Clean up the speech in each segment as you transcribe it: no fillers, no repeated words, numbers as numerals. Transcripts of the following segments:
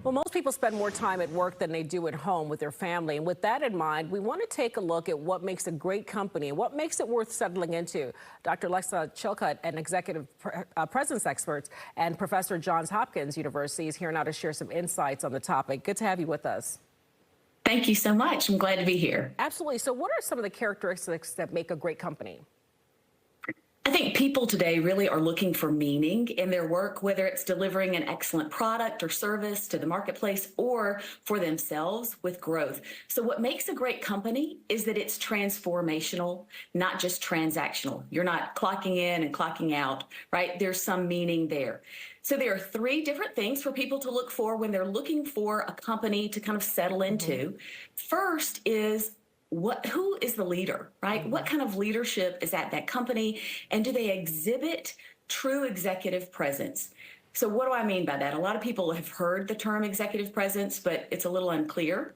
Well, most people spend more time at work than they do at home with their family. And with that in mind, we want to take a look at what makes a great company, what makes it worth settling into. Dr. Lexa Chilcutt, an executive presence expert and professor at Johns Hopkins University, is here now to share some insights on the topic. Good to have you with us. Thank you so much. I'm glad to be here. Absolutely. So what are some of the characteristics that make a great company? I think people today really are looking for meaning in their work, whether it's delivering an excellent product or service to the marketplace or for themselves with growth. So what makes a great company is that it's transformational, not just transactional. You're not clocking in and clocking out, right? There's some meaning there. So there are three different things for people to look for when they're looking for a company to kind of settle into. First is who is the leader, right? What kind of leadership is at that company, and do they exhibit true executive presence? So what do I mean by that? A lot of people have heard the term executive presence, but it's a little unclear.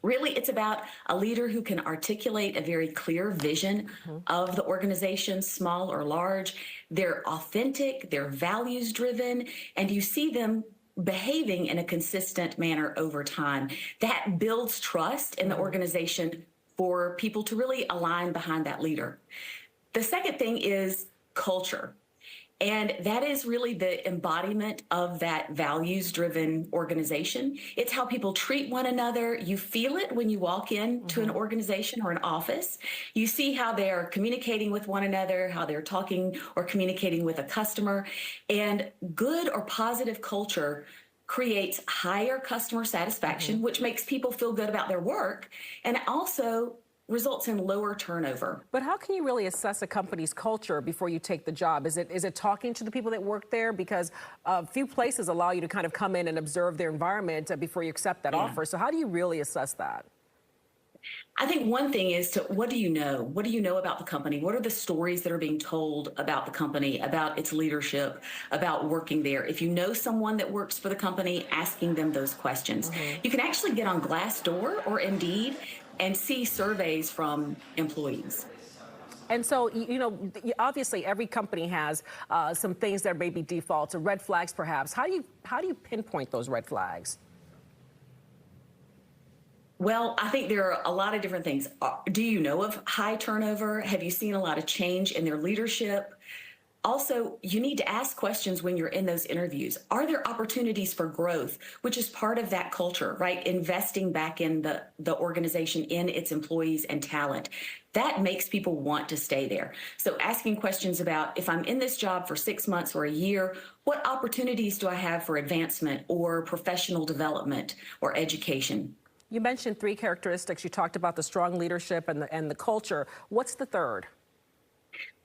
Really, it's about a leader who can articulate a very clear vision of the organization, small or large. They're authentic, they're values driven, and you see them behaving in a consistent manner over time. That builds trust in the organization for people to really align behind that leader. The second thing is culture. And that is really the embodiment of that values-driven organization. It's how people treat one another. You feel it when you walk into an organization or an office. You see how they're communicating with one another, how they're talking or communicating with a customer. And good or positive culture creates higher customer satisfaction, which makes people feel good about their work, and also results in lower turnover. But how can you really assess a company's culture before you take the job? Is it talking to the people that work there? Because few places allow you to kind of come in and observe their environment before you accept that offer. So how do you really assess that? I think one thing is what do you know? What do you know about the company? What are the stories that are being told about the company, about its leadership, about working there? If you know someone that works for the company, asking them those questions. You can actually get on Glassdoor or Indeed and see surveys from employees. And so, you know, obviously every company has some things that may be defaults or red flags, perhaps. How do you pinpoint those red flags? Well, I think there are a lot of different things. Do you know of high turnover? Have you seen a lot of change in their leadership? Also, you need to ask questions when you're in those interviews. Are there opportunities for growth, which is part of that culture, right? Investing back in the organization, in its employees and talent. That makes people want to stay there. So asking questions about, if I'm in this job for 6 months or a year, what opportunities do I have for advancement or professional development or education? You mentioned three characteristics. You talked about the strong leadership and the culture. What's the third?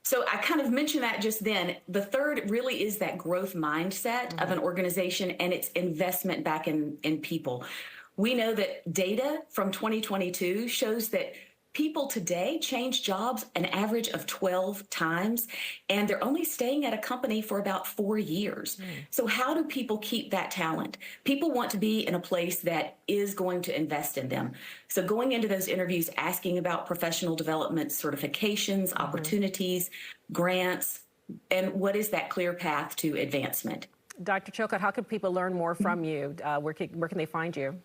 So I kind of mentioned that just then. The third really is that growth mindset of an organization and its investment back in people. We know that data from 2022 shows that people today change jobs an average of 12 times, and they're only staying at a company for about 4 years. So how do people keep that talent? People want to be in a place that is going to invest in them. So going into those interviews, asking about professional development, certifications, opportunities, grants, and what is that clear path to advancement? Dr. Chilcutt, how can people learn more from you? Where can they find you?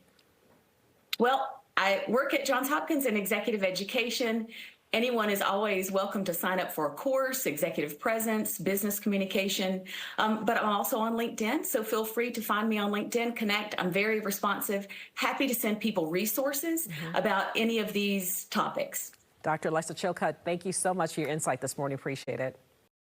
Well, I work at Johns Hopkins in executive education. Anyone is always welcome to sign up for a course, executive presence, business communication. But I'm also on LinkedIn, so feel free to find me on LinkedIn, connect. I'm very responsive, happy to send people resources about any of these topics. Dr. Lexa Chilcutt, thank you so much for your insight this morning. Appreciate it.